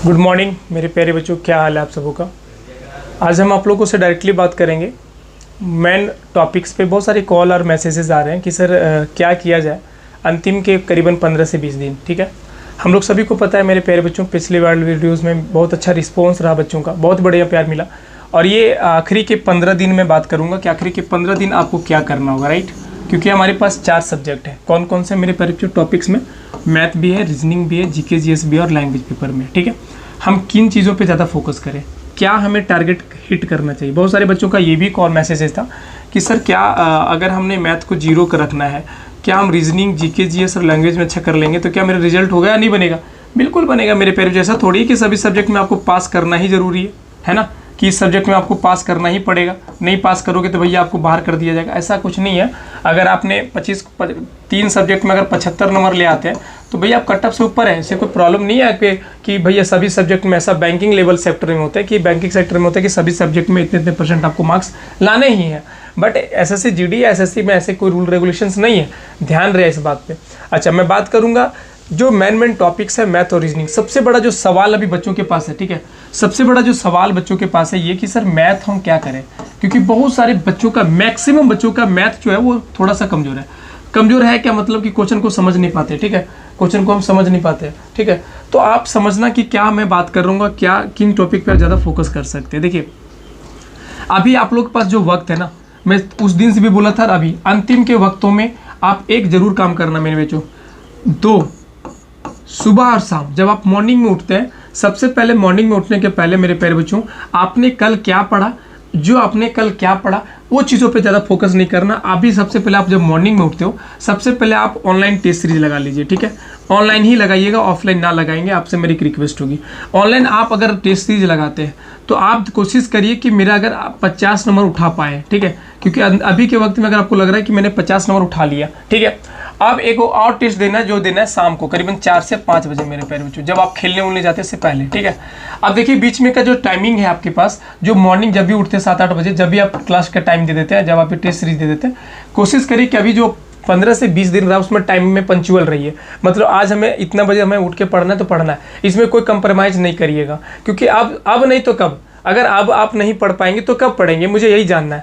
Good morning मेरे प्यारे बच्चों, क्या हाल है आप सबों का। आज हम आप लोगों से डायरेक्टली बात करेंगे मेन टॉपिक्स पे। बहुत सारे कॉल और मैसेजेस आ रहे हैं कि सर क्या किया जाए अंतिम के करीबन 15 से 20 दिन। ठीक है, हम लोग सभी को पता है मेरे प्यारे बच्चों, पिछले वाले वीडियोज़ में बहुत अच्छा रिस्पॉन्स रहा बच्चों का, बहुत बढ़िया प्यार मिला। और ये आखिरी के 15 दिन में बात करूँगा कि आखिरी के 15 दिन आपको क्या करना होगा, राइट। क्योंकि हमारे पास 4 सब्जेक्ट हैं। कौन कौन से मेरे प्यारे बच्चों? टॉपिक्स में मैथ भी है, रीजनिंग भी है, जीके जीएस भी है और लैंग्वेज पेपर में। ठीक है, हम किन चीज़ों पे ज़्यादा फोकस करें, क्या हमें टारगेट हिट करना चाहिए। बहुत सारे बच्चों का ये भी कॉल मैसेजेस था कि सर क्या अगर हमने मैथ को 0 कर रखना है, क्या हम रीजनिंग जीके जीएस और लैंग्वेज में अच्छा कर लेंगे तो क्या मेरा रिजल्ट होगा या नहीं बनेगा? बिल्कुल बनेगा मेरे प्यारे। जैसा थोड़ी है कि सभी सब्जेक्ट में आपको पास करना ही ज़रूरी है ना, कि इस सब्जेक्ट में आपको पास करना ही पड़ेगा, नहीं पास करोगे तो भैया आपको बाहर कर दिया जाएगा। ऐसा कुछ नहीं है। अगर आपने 3 सब्जेक्ट में अगर 75 नंबर ले आते हैं तो भैया आप कट ऑफ से ऊपर है, इससे कोई प्रॉब्लम नहीं है कि भैया सभी सब्जेक्ट में ऐसा बैंकिंग लेवल सेक्टर में होता है कि बैंकिंग सेक्टर में होता है कि सभी सब्जेक्ट में इतने % आपको मार्क्स लाने ही हैं। बट एसएससी जीडी या एसएससी में ऐसे कोई रूल रेगुलेशंस नहीं है, ध्यान रहे इस बात पे। अच्छा, मैं बात करूँगा जो मेन टॉपिक्स है मैथ और रीजनिंग। सबसे बड़ा जो सवाल अभी बच्चों के पास है, ठीक है, सबसे बड़ा जो सवाल बच्चों के पास है ये कि सर मैथ हम क्या करें। क्योंकि बहुत सारे बच्चों का, मैक्सिमम बच्चों का मैथ जो है वो थोड़ा सा कमज़ोर है। कमज़ोर है क्या मतलब कि क्वेश्चन को समझ नहीं पाते। ठीक है, क्वेश्चन को हम समझ नहीं पाते। ठीक है, तो आप समझना कि क्या मैं बात कर रहा हूँ, क्या किन टॉपिक पर ज़्यादा फोकस कर सकते हैं। देखिए, अभी आप लोग के पास जो वक्त है ना, मैं उस दिन से भी बोला था, अभी अंतिम के वक्तों में आप एक जरूर काम करना मेरे बच्चों। 2 सुबह और शाम जब आप मॉर्निंग में उठते हैं, सबसे पहले मॉर्निंग में उठने के पहले मेरे प्यारे बच्चों, आपने कल क्या पढ़ा, जो आपने कल क्या पढ़ा वो चीज़ों पे ज़्यादा फोकस नहीं करना। अभी सबसे पहले आप जब मॉर्निंग में उठते हो, सबसे पहले आप ऑनलाइन टेस्ट सीरीज लगा लीजिए। ठीक है, ऑनलाइन ही लगाइएगा, ऑफलाइन ना लगाएंगे, आपसे मेरी एक रिक्वेस्ट होगी। ऑनलाइन आप अगर टेस्ट सीरीज लगाते हैं तो आप कोशिश करिए कि मेरा अगर आप 50 नंबर उठा पाए। ठीक है, क्योंकि अभी के वक्त में अगर आपको लग रहा है कि मैंने 50 नंबर उठा लिया, ठीक है, अब एक और टेस्ट देना है जो देना है शाम को करीबन 4 से 5 बजे मेरे प्यारे बच्चों, जब आप खेलने उलने जाते हैं इससे पहले। ठीक है, अब देखिए बीच में का जो टाइमिंग है आपके पास, जो मॉर्निंग जब भी उठते हैं 7-8 बजे, जब भी आप क्लास का टाइम दे देते हैं, जब आप टेस्ट सीरीज दे देते हैं, कोशिश करिए कि अभी जो 15 से 20 दिन रहा उसमें टाइम में पंचुअल रहिए। मतलब आज हमें इतना बजे हमें उठ के पढ़ना है तो पढ़ना है, इसमें कोई कंप्रोमाइज़ नहीं करिएगा। क्योंकि अब नहीं तो कब, अगर अब आप नहीं पढ़ पाएंगे तो कब पढ़ेंगे, मुझे यही जानना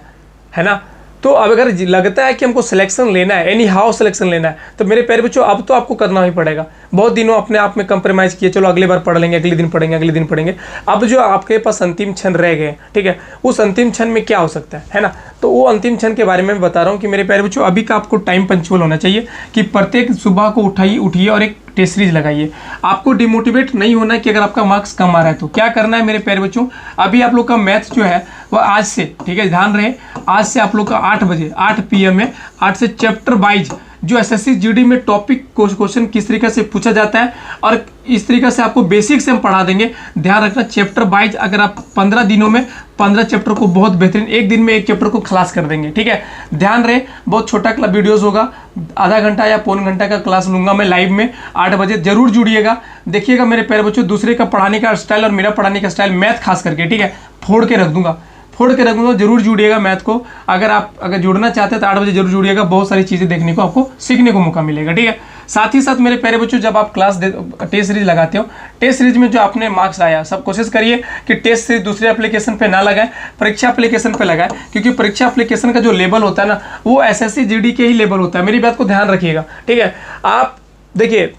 है ना। तो अब अगर लगता है कि हमको सिलेक्शन लेना है, एनी हाउ सिलेक्शन लेना है, तो मेरे प्यारे बच्चों अब तो आपको करना ही पड़ेगा। बहुत दिनों अपने आप में कंप्रोमाइज़ किए, चलो अगली बार पढ़ लेंगे, अगले दिन पढ़ेंगे, अगले दिन पढ़ेंगे। अब जो आपके पास अंतिम क्षण रह गए, ठीक है, उस अंतिम क्षण में क्या हो सकता है ना, तो वो अंतिम क्षण के बारे में बता रहा हूँ कि मेरे प्यारे बच्चों अभी का आपको टाइम पंचुअल होना चाहिए कि प्रत्येक सुबह को उठिए और एक टेस्ट सीरीज लगाइए। आपको डिमोटिवेट नहीं होना है कि अगर आपका मार्क्स कम आ रहा है तो क्या करना है मेरे प्यारे बच्चों। अभी आप लोग का मैथ जो है वह आज से, ठीक है, ध्यान रहे, आज से आप लोग का 8 बजे 8 PM में 8 से चैप्टर वाइज जो एसएससी जीडी में टॉपिक क्वेश्चन किस तरीके से पूछा जाता है और इस तरीके से आपको बेसिक से हम पढ़ा देंगे। ध्यान रखना, चैप्टर वाइज अगर आप 15 दिनों में 15 चैप्टर को बहुत बेहतरीन, एक दिन में एक चैप्टर को खलास कर देंगे। ठीक है, ध्यान रहे, बहुत छोटा वीडियोस होगा, आधा घंटा या पौन घंटा का क्लास लूंगा मैं लाइव में 8 बजे। जरूर जुड़िएगा, देखिएगा मेरे प्यारे बच्चों, दूसरे का पढ़ाने का स्टाइल और मेरा पढ़ाने का स्टाइल, मैथ खास करके, ठीक है, फोड़ के रख दूंगा। जरूर जुड़िएगा मैथ को। अगर जुड़ना चाहते हैं तो 8 बजे जरूर जुड़िएगा, बहुत सारी चीज़ें देखने को आपको सीखने को मौका मिलेगा। ठीक है, साथ ही साथ मेरे प्यारे बच्चों, जब आप टेस्ट सीरीज लगाते हो, टेस्ट सीरीज में जो आपने मार्क्स आया, सब कोशिश करिए कि टेस्ट सीरीज दूसरे एप्लीकेशन पे ना लगाएं, परीक्षा एप्लीकेशन पे लगाएं। क्योंकि परीक्षा एप्लीकेशन का जो लेवल होता है ना, वो एसएससी जीडी के ही लेवल होता है। मेरी बात को ध्यान रखिएगा। ठीक है, आप देखिए,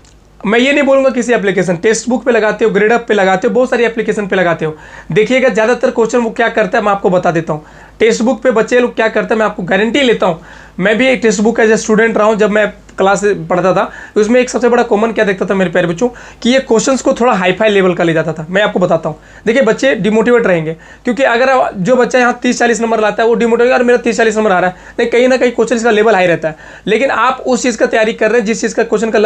मैं ये नहीं बोलूँगा किसी एप्लीकेशन, टेक्स्ट बुक पे लगाते हो, ग्रेड अप पे लगाते हो, बहुत सारी एप्लीकेशन पे लगाते हो। देखिएगा ज़्यादातर क्वेश्चन वो क्या करता है मैं आपको बता देता हूँ। टेक्स्ट बुक पे बच्चे लोग क्या करते हैं मैं आपको गारंटी लेता हूँ। मैं भी एक text book as a student रहा हूँ, जब मैं क्लास पढ़ता था तो उसमें एक सबसे बड़ा कॉमन क्या देखता था मेरे प्यारे बच्चों, कि ये क्वेश्चंस को थोड़ा हाई-फाई लेवल का ले जाता था। मैं आपको बताता हूँ, देखिए बच्चे डिमोटिवेट रहेंगे, क्योंकि अगर जो बच्चा यहाँ 30-40 नंबर लाता है वो डिमोटिवेट, और मेरा 30-40 नंबर आ रहा है, नहीं, कहीं ना कहीं क्वेश्चन का लेवल हाई रहता है। लेकिन आप उस चीज़ का तैयारी कर रहे हैं जिस चीज़ का क्वेश्चन का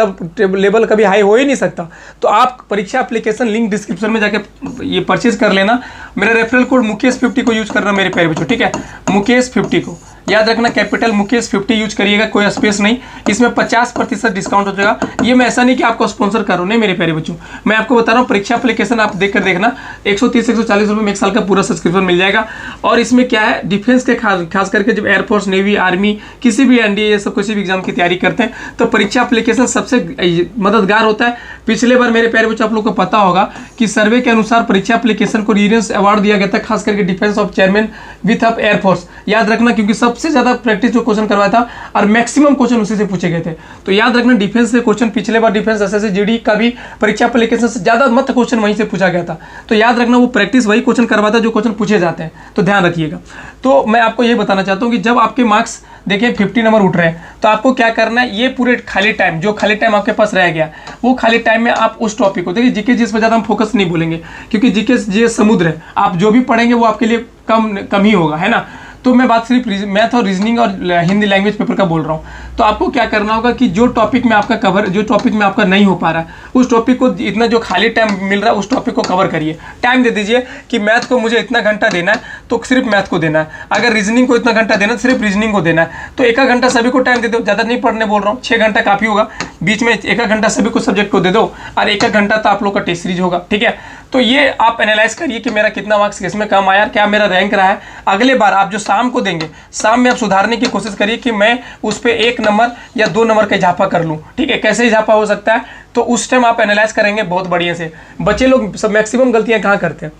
लेवल कभी हाई हो ही नहीं सकता। तो आप परीक्षा एप्लीकेशन लिंक डिस्क्रिप्शन में जाके ये परचेज कर लेना। मेरा रेफरल कोड मुकेश 50 को यूज करना मेरे प्यारे बच्चों। ठीक है, मुकेश 50 को, याद रखना कैपिटल मुकेश 50 यूज करिएगा, कोई स्पेस नहीं। इसमें 50% डिस्काउंट हो जाएगा। ये मैं ऐसा नहीं कि आपको स्पॉन्सर कर रहा हूँ, नहीं मेरे प्यारे बच्चों, मैं आपको बता रहा हूँ परीक्षा एप्लीकेशन आप देख कर देखना। 130-140 रुपये में 1 साल का पूरा सब्सक्रिप्शन मिल जाएगा। और इसमें क्या है, डिफेंस के खास करके जब एयरफोर्स, नेवी, आर्मी, किसी भी एनडीए ये सब किसी भी एग्जाम की तैयारी करते हैं तो परीक्षा एप्लीकेशन सबसे मददगार होता है। पिछले बार मेरे प्यारे बच्चों आप लोग को पता होगा कि सर्वे के अनुसार परीक्षा एप्लीकेशन को रीजन्स अवार्ड दिया गया था, खास करके defence of chairman width of air force. याद रखना, क्योंकि सबसे ज्यादा प्रैक्टिस जो क्वेश्चन करवाया था और मैक्सिमम क्वेश्चन उसी से पूछे गए थे। तो याद रखना डिफेंस से क्वेश्चन, पिछले बार डिफेंस एसएससी जीडी का भी परीक्षा एप्लीकेशन से ज्यादा मत क्वेश्चन वहीं से पूछा गया था। तो याद रखना वो प्रैक्टिस वही क्वेश्चन करवाता है जो क्वेश्चन पूछे जाते हैं, तो ध्यान रखिएगा। तो मैं आपको ये बताना चाहता हूँ कि जब आपके मार्क्स देखिए 50 नंबर उठ रहे हैं तो आपको क्या करना है, ये पूरे खाली टाइम, जो खाली टाइम आपके पास रह गया वो खाली टाइम में आप उस टॉपिक को देखिए। जीके जीएस पर ज़्यादा हम फोकस नहीं बोलेंगे क्योंकि जीके जीएस समुद्र है, आप जो भी पढ़ेंगे वो आपके लिए कम ही होगा, है ना। तो मैं बात सिर्फ मैथ और रीजनिंग और हिंदी लैंग्वेज पेपर का बोल रहा हूँ। तो आपको क्या करना होगा कि जो टॉपिक में आपका कवर, जो टॉपिक में आपका नहीं हो पा रहा है उस टॉपिक को, इतना जो खाली टाइम मिल रहा है उस टॉपिक को कवर करिए। टाइम दे दीजिए कि मैथ को मुझे इतना घंटा देना है तो सिर्फ मैथ को देना है, अगर रीजनिंग को इतना घंटा देना है तो सिर्फ रीजनिंग को देना है। तो 1 घंटा सभी को टाइम दे दो, ज़्यादा नहीं पढ़ने बोल रहा हूँ, 6 घंटा काफ़ी होगा। बीच में 1 घंटा सभी को सब्जेक्ट को दे दो और 1 घंटा तो आप लोग का टेस्ट सीरीज होगा, ठीक है। तो ये आप एनालाइज करिए कि मेरा कितना मार्क्स किसमें कम आया, क्या मेरा रैंक रहा है। अगले बार आप जो शाम को देंगे, शाम में आप सुधारने की कोशिश करिए कि मैं उस पर 1 नंबर या 2 नंबर का इजाफा कर लूँ, ठीक है। कैसे इजाफा हो सकता है, तो उस टाइम आप एनालाइज करेंगे बहुत बढ़िया से। बच्चे लोग सब मैक्सिमम गलतियाँ कहाँ करते हैं,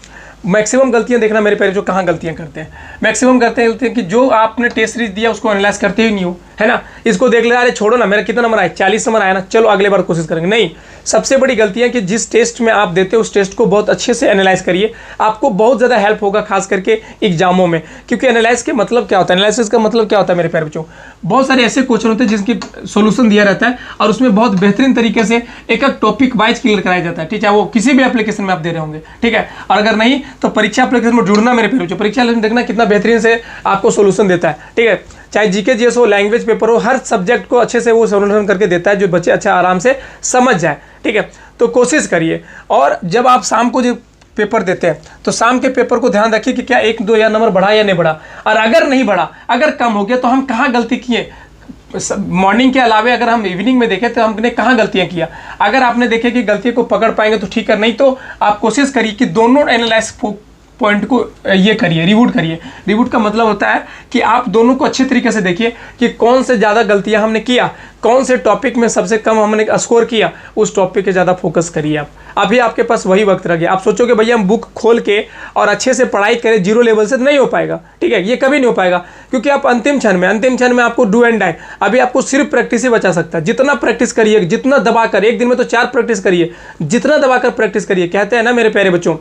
मैक्सिमम गलतियां देखना मेरे पेरेंट्स जो कहाँ गलतियां करते हैं, मैक्सिमम करते हैं कि जो आपने टेस्ट सीरीज दिया उसको एनालाइज करते ही नहीं हो, है ना। इसको देख ले, अरे छोड़ो ना, मेरा कितना नंबर आया, 40 नंबर आया ना, चलो अगले बार कोशिश करेंगे। नहीं, सबसे बड़ी गलती है कि जिस टेस्ट में आप देते हो उस टेस्ट को बहुत अच्छे से एनालाइज करिए, आपको बहुत ज़्यादा हेल्प होगा खास करके एग्जामों में। क्योंकि एनालाइज के मतलब क्या होता है, एनालिसिस का मतलब क्या होता है मेरे प्यारे बच्चों, बहुत सारे ऐसे क्वेश्चन होते हैं जिसकी सोल्यूशन दिया रहता है और उसमें बहुत बेहतरीन तरीके से एक टॉपिक वाइज क्लियर कराया जाता है, ठीक है। वो किसी भी एप्लीकेशन में आप दे रहे होंगे, ठीक है। और अगर नहीं तो परीक्षा एप्लीकेशन में जुड़ना मेरे प्यारे बच्चों, परीक्षा देखना कितना बेहतरीन से आपको सोल्यूशन देता है, ठीक है। चाहे जीके जीएस हो, लैंग्वेज पेपर हो, हर सब्जेक्ट को अच्छे से वो सोल्यूशन करके देता है जो बच्चे अच्छा आराम से समझ जाए, ठीक है। तो कोशिश करिए। और जब आप शाम को जो पेपर देते हैं तो शाम के पेपर को ध्यान रखिए कि क्या 1-2 या नंबर बढ़ा या नहीं बढ़ा, और अगर नहीं बढ़ा, अगर कम हो गया तो हम कहाँ गलती किए। मॉर्निंग के अलावे अगर हम इवनिंग में देखें तो हमने कहाँ गलतियाँ किया। अगर आपने देखे कि गलती को पकड़ पाएंगे तो ठीक है, नहीं तो आप कोशिश करिए कि दोनों एनालाइज पॉइंट को ये करिए, रिवूट करिए। रिवूट का मतलब होता है कि आप दोनों को अच्छे तरीके से देखिए कि कौन से ज़्यादा गलतियां हमने किया, कौन से टॉपिक में सबसे कम हमने स्कोर किया, उस टॉपिक पे ज़्यादा फोकस करिए आप। अभी आपके पास वही वक्त रह गया। आप सोचोगे भैया हम बुक खोल के और अच्छे से पढ़ाई करें जीरो लेवल से, नहीं हो पाएगा, ठीक है। ये कभी नहीं हो पाएगा क्योंकि आप अंतिम क्षण में आपको डू एंड डाई, अभी आपको सिर्फ प्रैक्टिस ही बचा सकता है। जितना प्रैक्टिस करिए, जितना दबा कर, एक दिन में तो 4 प्रैक्टिस करिए, जितना दबा कर प्रैक्टिस करिए। कहते हैं ना मेरे प्यारे बच्चों,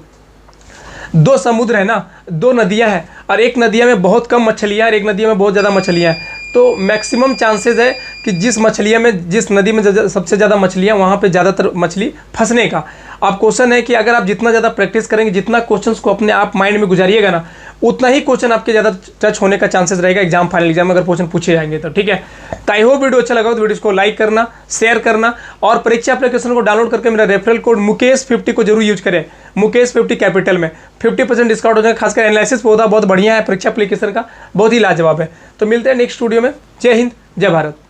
2 समुद्र है ना, 2 नदियां हैं और एक नदिया में बहुत कम मछलियां और एक नदिया में बहुत ज़्यादा मछलियां हैं। तो मैक्सिमम चांसेस है कि जिस नदी में सबसे ज़्यादा मछलियां, वहाँ पे ज़्यादातर मछली फंसने का। अब क्वेश्चन है कि अगर आप जितना ज़्यादा प्रैक्टिस करेंगे, जितना क्वेश्चंस को अपने आप माइंड में गुजारिएगा ना, उतना ही क्वेश्चन आपके ज़्यादा टच होने का चांसेस रहेगा एग्जाम, फाइनल एग्जाम में अगर क्वेश्चन पूछे जाएंगे तो, ठीक है। तो आई होप वीडियो अच्छा लगा तो वीडियो को लाइक करना, शेयर करना और परीक्षा एप्लीकेशन को डाउनलोड करके मेरा रेफरल कोड मुकेश 50 को जरूर यूज करें। मुकेश 50 कैपिटल में 50% डिस्काउंट हो जाएगा। खासकर एनालिसिस पौधा बहुत बढ़िया है, परीक्षा एप्लीकेशन का बहुत ही लाजवाब है। तो मिलते हैं नेक्स्ट वीडियो में। जय हिंद, जय भारत।